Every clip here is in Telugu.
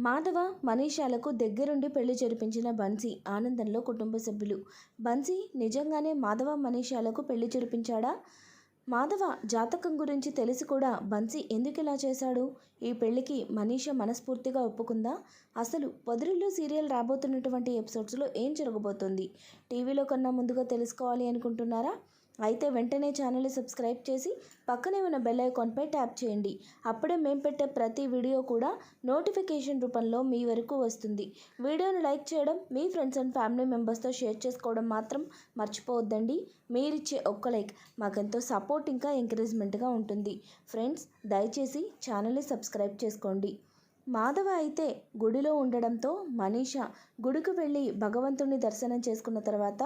మాధవ మనీషాలకు దగ్గరుండి పెళ్లి జరిపించిన బన్సీ ఆనందంలో కుటుంబ సభ్యులు. బన్సీ నిజంగానే మాధవ మనీషాలకు పెళ్లి జరిపించాడా? మాధవ జాతకం గురించి తెలిసి కూడా బన్సీ ఎందుకు ఇలా చేశాడు? ఈ పెళ్లికి మనీషా మనస్ఫూర్తిగా ఒప్పుకుందా? అసలు పొదరిల్లు సీరియల్ రాబోతున్నటువంటి ఎపిసోడ్స్లో ఏం జరగబోతుంది? టీవీలో కన్నా ముందుగా తెలుసుకోవాలి అనుకుంటున్నారా? అయితే వెంటనే ఛానల్ని సబ్స్క్రైబ్ చేసి పక్కనే ఉన్న బెల్ ఐకాన్పై ట్యాప్ చేయండి. అప్పుడే మేము పెట్టే ప్రతి వీడియో కూడా నోటిఫికేషన్ రూపంలో మీ వరకు వస్తుంది. వీడియోను లైక్ చేయడం, మీ ఫ్రెండ్స్ అండ్ ఫ్యామిలీ మెంబర్స్తో షేర్ చేసుకోవడం మాత్రం మర్చిపోవద్దండి. మీరిచ్చే ఒక్క లైక్ మాకెంతో సపోర్ట్ ఇంకా ఎంకరేజ్మెంట్గా ఉంటుంది. ఫ్రెండ్స్, దయచేసి ఛానల్ని సబ్స్క్రైబ్ చేసుకోండి. మాధవ అయితే గుడిలో ఉండడంతో మనీషా గుడికి వెళ్ళి భగవంతుడిని దర్శనం చేసుకున్న తర్వాత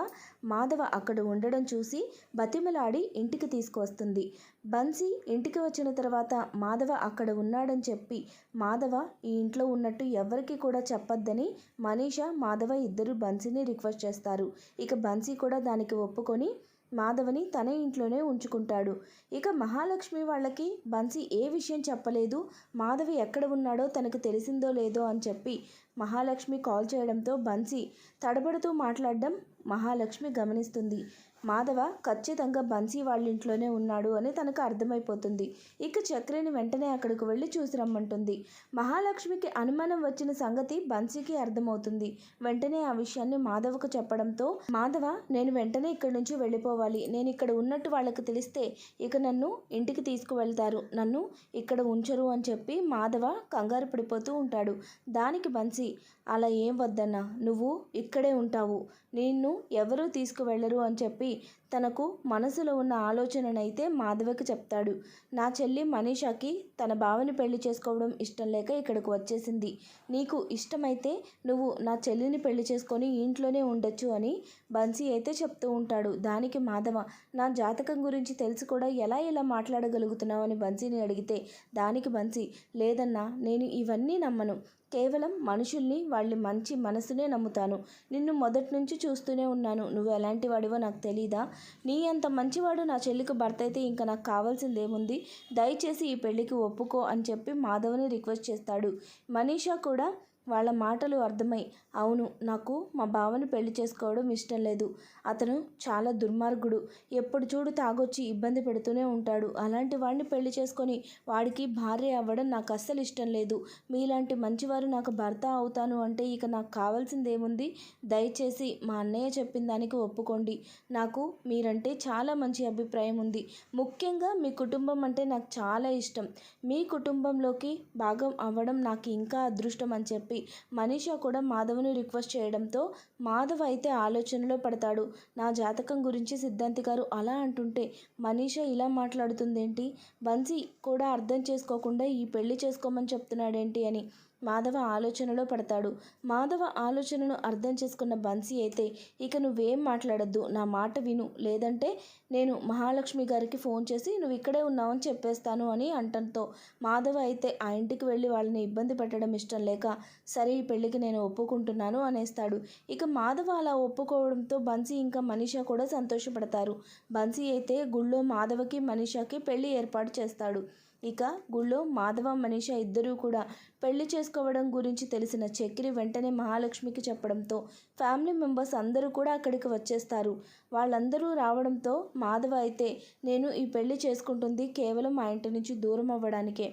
మాధవ అక్కడ ఉండడం చూసి బతిమలాడి ఇంటికి తీసుకువస్తుంది. బన్సీ ఇంటికి వచ్చిన తర్వాత మాధవ అక్కడ ఉన్నాడని చెప్పి మాధవ ఈ ఇంట్లో ఉన్నట్టు ఎవరికి కూడా చెప్పొద్దని మనీషా, మాధవ ఇద్దరు బన్సీని రిక్వెస్ట్ చేస్తారు. ఇక బన్సీ కూడా దానికి ఒప్పుకొని మాధవని తన ఇంట్లోనే ఉంచుకుంటాడు. ఇక మహాలక్ష్మి వాళ్ళకి బన్సీ ఏ విషయం చెప్పలేదు. మాధవి ఎక్కడ ఉన్నాడో తనకు తెలిసిందో లేదో అని చెప్పి మహాలక్ష్మి కాల్ చేయడంతో బన్సీ తడబడుతూ మాట్లాడడం మహాలక్ష్మి గమనిస్తుంది. మాధవ ఖచ్చితంగా బన్సీ వాళ్ళ ఇంట్లోనే ఉన్నాడు అని తనకు అర్థమైపోతుంది. ఇక చక్రిని వెంటనే అక్కడికి వెళ్ళి చూసి రమ్మంటుంది. మహాలక్ష్మికి అనుమానం వచ్చిన సంగతి బన్సీకి అర్థమవుతుంది. వెంటనే ఆ విషయాన్ని మాధవకు చెప్పడంతో మాధవ, నేను వెంటనే ఇక్కడి నుంచి వెళ్ళిపోవాలి, నేను ఇక్కడ ఉన్నట్టు వాళ్ళకి తెలిస్తే ఇక నన్ను ఇంటికి తీసుకువెళ్తారు, నన్ను ఇక్కడ ఉంచరు అని చెప్పి మాధవ కంగారు పడిపోతూ ఉంటాడు. దానికి బన్సీ, అలా ఏం వద్దన్నా, నువ్వు ఇక్కడే ఉంటావు, నిన్ను ఎవరూ తీసుకువెళ్ళరు అని చెప్పి తనకు మనసులో ఉన్న ఆలోచననైతే మాధవకి చెప్తాడు. నా చెల్లి మనీషాకి తన బావని పెళ్లి చేసుకోవడం ఇష్టం లేక ఇక్కడికి వచ్చేసింది. నీకు ఇష్టమైతే నువ్వు నా చెల్లిని పెళ్లి చేసుకొని ఇంట్లోనే ఉండొచ్చు అని బన్సీ అయితే చెప్తూ ఉంటాడు. దానికి మాధవ, నా జాతకం గురించి తెలిసి కూడా ఎలా మాట్లాడగలుగుతున్నావు అని బన్సీని అడిగితే దానికి బన్సీ, లేదన్నా, నేను ఇవన్నీ నమ్మను, కేవలం మనుషుల్ని, వాళ్ళ మంచి మనసునే నమ్ముతాను. నిన్ను మొదటి నుంచి చూస్తూనే ఉన్నాను, నువ్వు ఎలాంటి వాడివో నాకు తెలీదా? నీ అంత మంచివాడు నా చెల్లికి భర్త అయితే ఇంకా నాకు కావాల్సిందేముంది? దయచేసి ఈ పెళ్లికి ఒప్పుకో అని చెప్పి మాధవని రిక్వెస్ట్ చేస్తాడు. మనీషా కూడా వాళ్ళ మాటలు అర్థమై, అవును, నాకు మా బావని పెళ్లి చేసుకోవడం ఇష్టం లేదు, అతను చాలా దుర్మార్గుడు, ఎప్పుడు చూడు తాగొచ్చి ఇబ్బంది పెడుతూనే ఉంటాడు, అలాంటి వాడిని పెళ్లి చేసుకొని వాడికి భార్య అవ్వడం నాకు అస్సలు ఇష్టం లేదు. మీలాంటి మంచివారు నాకు భర్త అవుతాను అంటే ఇక నాకు కావాల్సిందేముంది? దయచేసి మా అన్నయ్య చెప్పిన దానికి ఒప్పుకోండి. నాకు మీరంటే చాలా మంచి అభిప్రాయం ఉంది. ముఖ్యంగా మీ కుటుంబం అంటే నాకు చాలా ఇష్టం. మీ కుటుంబంలోకి భాగం అవ్వడం నాకు ఇంకా అదృష్టం అని చెప్పి మనీషా కూడా మాధవని రిక్వెస్ట్ చేయడంతో మాధవ్ అయితే ఆలోచనలో పడతాడు. నా జాతకం గురించి సిద్ధాంతి గారు అలా అంటుంటే మనీషా ఇలా మాట్లాడుతుందేంటి, బన్సీ కూడా అర్థం చేసుకోకుండా ఈ పెళ్లి చేసుకోమని చెప్తున్నాడేంటి అని మాధవ ఆలోచనలో పడతాడు. మాధవ ఆలోచనను అర్థం చేసుకున్న బన్సీ అయితే, ఇక నువ్వేం మాట్లాడద్దు, నా మాట విను, లేదంటే నేను మహాలక్ష్మి గారికి ఫోన్ చేసి నువ్వు ఇక్కడే ఉన్నావని చెప్పేస్తాను అని అంటంతో మాధవ అయితే ఆ ఇంటికి వెళ్ళి వాళ్ళని ఇబ్బంది పెట్టడం ఇష్టం లేక, సరే ఈ పెళ్ళికి నేను ఒప్పుకుంటున్నాను అనేస్తాడు. ఇక మాధవ అలా ఒప్పుకోవడంతో బన్సీ ఇంకా మనీషా కూడా సంతోషపడతారు. బన్సీ అయితే గుళ్ళో మాధవకి మనీషాకి పెళ్లి ఏర్పాటు చేస్తాడు. ఇక గుళ్ళో మాధవ, మనీషా ఇద్దరూ కూడా పెళ్లి చేసుకోవడం గురించి తెలిసిన చక్రి వెంటనే మహాలక్ష్మికి చెప్పడంతో ఫ్యామిలీ మెంబర్స్ అందరూ కూడా అక్కడికి వచ్చేస్తారు. వాళ్ళందరూ రావడంతో మాధవ అయితే, నేను ఈ పెళ్లి చేసుకుంటుంది కేవలం మా ఇంటి నుంచి దూరం అవ్వడానికే.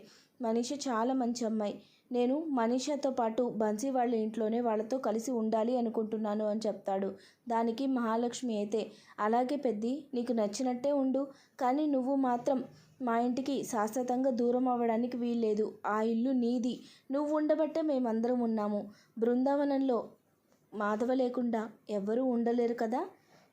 మనీషా చాలా మంచి అమ్మాయి, నేను మనీషాతో పాటు బన్సీ వాళ్ళ ఇంట్లోనే వాళ్ళతో కలిసి ఉండాలి అనుకుంటున్నాను అని చెప్తాడు. దానికి మహాలక్ష్మి అయితే, అలాగే పెద్ది, నీకు నచ్చినట్టే ఉండు, కానీ నువ్వు మాత్రం మా ఇంటికి శాశ్వతంగా దూరం అవ్వడానికి వీల్లేదు. ఆ ఇల్లు నీది, నువ్వు ఉండబట్టే మేమందరం ఉన్నాము. బృందావనంలో మాధవ లేకుండా ఎవ్వరూ ఉండలేరు కదా.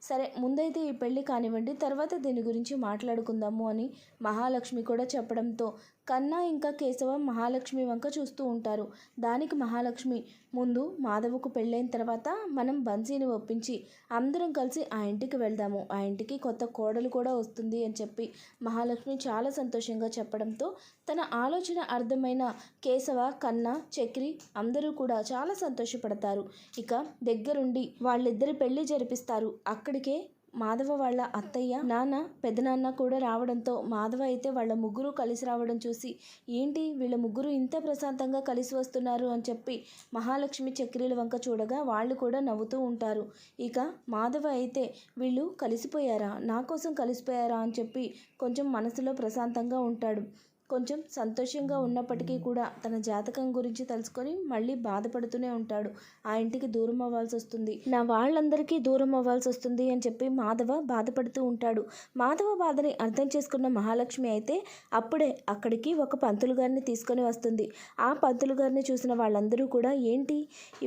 సరే, ముందైతే ఈ పెళ్ళి కానివ్వండి, తర్వాత దీని గురించి మాట్లాడుకుందాము అని మహాలక్ష్మి కూడా చెప్పడంతో కన్నా ఇంకా కేశవ మహాలక్ష్మి వంక చూస్తూ ఉంటారు. దానికి మహాలక్ష్మి, ముందు మాధవకు పెళ్ళైన తర్వాత మనం బన్సీని ఒప్పించి అందరం కలిసి ఆ ఇంటికి వెళ్దాము, ఆ ఇంటికి కొత్త కోడలు కూడా వస్తుంది అని చెప్పి మహాలక్ష్మి చాలా సంతోషంగా చెప్పడంతో తన ఆలోచన అర్థమైన కేశవ, కన్నా, చక్రి అందరూ కూడా చాలా సంతోషపడతారు. ఇక దగ్గరుండి వాళ్ళిద్దరి పెళ్లి జరిపిస్తారు. అక్కడికే మాధవ వాళ్ళ అత్తయ్య, నాన్న, పెదనాన్న కూడా రావడంతో మాధవ అయితే వాళ్ళ ముగ్గురు కలిసి రావడం చూసి ఏంటి వీళ్ళ ముగ్గురు ఇంత ప్రశాంతంగా కలిసి వస్తున్నారు అని చెప్పి మహాలక్ష్మి చక్రీల వంక చూడగా వాళ్ళు కూడా నవ్వుతూ ఉంటారు. ఇక మాధవ అయితే వీళ్ళు కలిసిపోయారా, నా కోసం కలిసిపోయారా అని చెప్పి కొంచెం మనసులో ప్రశాంతంగా ఉంటాడు. కొంచెం సంతోషంగా ఉన్నప్పటికీ కూడా తన జాతకం గురించి తెలుసుకొని మళ్ళీ బాధపడుతూనే ఉంటాడు. ఆ ఇంటికి దూరం అవ్వాల్సి వస్తుంది, నా వాళ్ళందరికీ దూరం అవ్వాల్సి వస్తుంది అని చెప్పి మాధవ బాధపడుతూ ఉంటాడు. మాధవ బాధని అర్థం చేసుకున్న మహాలక్ష్మి అయితే అప్పుడే అక్కడికి ఒక పంతులు గారిని తీసుకొని వస్తుంది. ఆ పంతులు గారిని చూసిన వాళ్ళందరూ కూడా ఏంటి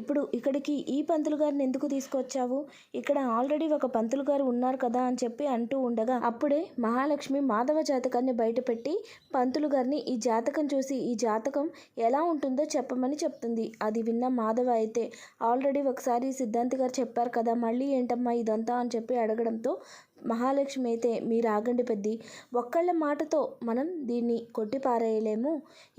ఇప్పుడు ఇక్కడికి ఈ పంతులు గారిని ఎందుకు తీసుకొచ్చావు, ఇక్కడ ఆల్రెడీ ఒక పంతులు గారు ఉన్నారు కదా అని చెప్పి అంటూ ఉండగా అప్పుడే మహాలక్ష్మి మాధవ జాతకాన్ని బయటపెట్టి పంతులు గారిని ఈ జాతకం చూసి ఈ జాతకం ఎలా ఉంటుందో చెప్పమని చెప్తుంది. అది విన్న మాధవ అయితే ఆల్రెడీ ఒకసారి సిద్ధాంతి గారు చెప్పారు కదా, మళ్ళీ ఏంటమ్మా ఇదంతా అని చెప్పి అడగడంతో మహాలక్ష్మి అయితే మీరు ఆగండి పెద్ది, ఒక్కళ్ళ మాటతో మనం దీన్ని కొట్టిపారేయలేము.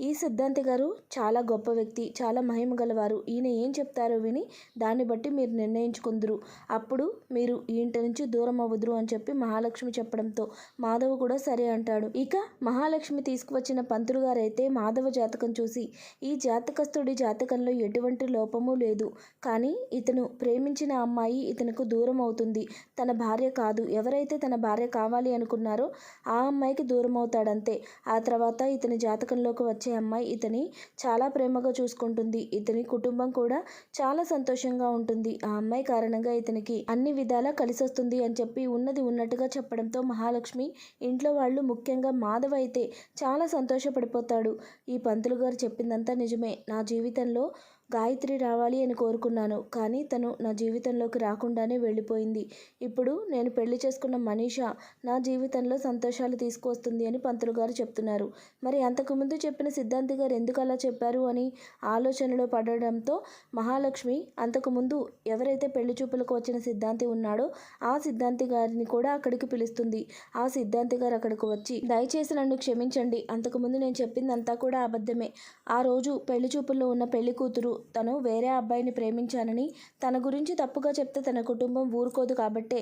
ఈ సిద్ధాంతి గారు చాలా గొప్ప వ్యక్తి, చాలా మహిమ గలవారు, ఈయన ఏం చెప్తారో విని దాన్ని బట్టి మీరు నిర్ణయించుకుందరు, అప్పుడు మీరు ఈ ఇంటి నుంచి దూరం అవ్వదురు అని చెప్పి మహాలక్ష్మి చెప్పడంతో మాధవ కూడా సరే అంటాడు. ఇక మహాలక్ష్మి తీసుకువచ్చిన పంతులు గారు అయితే మాధవ జాతకం చూసి ఈ జాతకస్తుడి జాతకంలో ఎటువంటి లోపము లేదు, కానీ ఇతను ప్రేమించిన అమ్మాయి ఇతనుకు దూరం అవుతుంది, తన భార్య కాదు, ఎవరైతే తన భార్య కావాలి అనుకున్నారో ఆ అమ్మాయికి దూరం అవుతాడంతే. ఆ తర్వాత ఇతని జాతకంలోకి వచ్చే అమ్మాయి ఇతని చాలా ప్రేమగా చూసుకుంటుంది, ఇతని కుటుంబం కూడా చాలా సంతోషంగా ఉంటుంది, ఆ అమ్మాయి కారణంగా ఇతనికి అన్ని విధాలా కలిసి వస్తుంది అని చెప్పి ఉన్నది ఉన్నట్టుగా చెప్పడంతో మహాలక్ష్మి ఇంట్లో వాళ్ళు ముఖ్యంగా మాధవ అయితే చాలా సంతోషపడిపోతాడు. ఈ పంతులు గారు చెప్పిందంతా నిజమే, నా జీవితంలో గాయత్రి రావాలి అని కోరుకున్నాను, కానీ తను నా జీవితంలోకి రాకుండానే వెళ్ళిపోయింది, ఇప్పుడు నేను పెళ్లి చేసుకున్న మనీషా నా జీవితంలో సంతోషాలు తీసుకువస్తుంది అని పంతులు గారు చెప్తున్నారు. మరి అంతకుముందు చెప్పిన సిద్ధాంతి గారు ఎందుకు అలా చెప్పారు అని ఆలోచనలో పడడంతో మహాలక్ష్మి అంతకుముందు ఎవరైతే పెళ్లి చూపులకు వచ్చిన సిద్ధాంతి ఉన్నాడో ఆ సిద్ధాంతి గారిని కూడా అక్కడికి పిలుస్తుంది. ఆ సిద్ధాంతి గారు అక్కడికి వచ్చి దయచేసి నన్ను క్షమించండి, అంతకుముందు నేను చెప్పిందంతా కూడా అబద్ధమే, ఆ రోజు పెళ్లి చూపుల్లో ఉన్న పెళ్లి కూతురు తను వేరే అబ్బాయిని ప్రేమించానని తన గురించి తప్పుగా చెప్తే తన కుటుంబం ఊరుకోదు కాబట్టే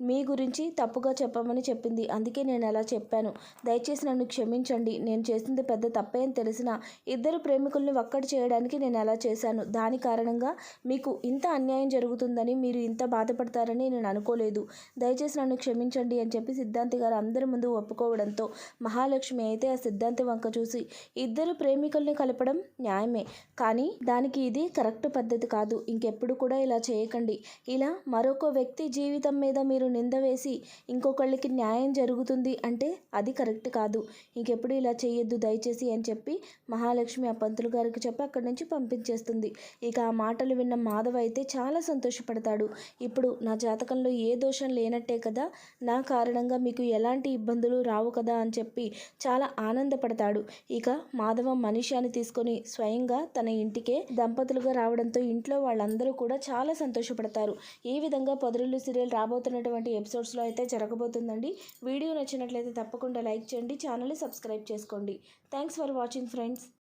మీ గురించి తప్పుగా చెప్పమని చెప్పింది, అందుకే నేను అలా చెప్పాను, దయచేసి నన్ను క్షమించండి, నేను చేసింది పెద్ద తప్పే అని తెలిసినా ఇద్దరు ప్రేమికుల్ని ఒక్కటి చేయడానికి నేను అలా చేశాను, దాని కారణంగా మీకు ఇంత అన్యాయం జరుగుతుందని మీరు ఇంత బాధపడతారని నేను అనుకోలేదు, దయచేసి నన్ను క్షమించండి అని చెప్పి సిద్ధాంతి గారు అందరి ముందు ఒప్పుకోవడంతో మహాలక్ష్మి అయితే ఆ సిద్ధాంతి వంక చూసి ఇద్దరు ప్రేమికుల్ని కలపడం న్యాయమే, కానీ దానికి ఇది కరెక్ట్ పద్ధతి కాదు, ఇంకెప్పుడు కూడా ఇలా చేయకండి, ఇలా మరొక వ్యక్తి జీవితం మీద మీరు నింద వేసి ఇంకొకళ్ళకి న్యాయం జరుగుతుంది అంటే అది కరెక్ట్ కాదు, ఇంకెప్పుడు ఇలా చేయొద్దు దయచేసి అని చెప్పి మహాలక్ష్మి ఆ పంతులు గారికి చెప్పి అక్కడి నుంచి పంపించేస్తుంది. ఇక ఆ మాటలు విన్న మాధవ అయితే చాలా సంతోషపడతాడు, ఇప్పుడు నా జాతకంలో ఏ దోషం లేనట్టే కదా, నా కారణంగా మీకు ఎలాంటి ఇబ్బందులు రావు కదా అని చెప్పి చాలా ఆనందపడతాడు. ఇక మాధవ మనీషాని తీసుకొని స్వయంగా తన ఇంటికే దంపతులుగా రావడంతో ఇంట్లో వాళ్ళందరూ కూడా చాలా సంతోషపడతారు. ఈ విధంగా పొదరిల్లు సీరియల్ రాబోతున్నటువంటి ఎపిసోడ్స్లో అయితే జరగబోతుందండి. వీడియో నచ్చినట్లయితే తప్పకుండా లైక్ చేయండి, ఛానల్ని సబ్స్క్రైబ్ చేసుకోండి. Thanks for watching friends.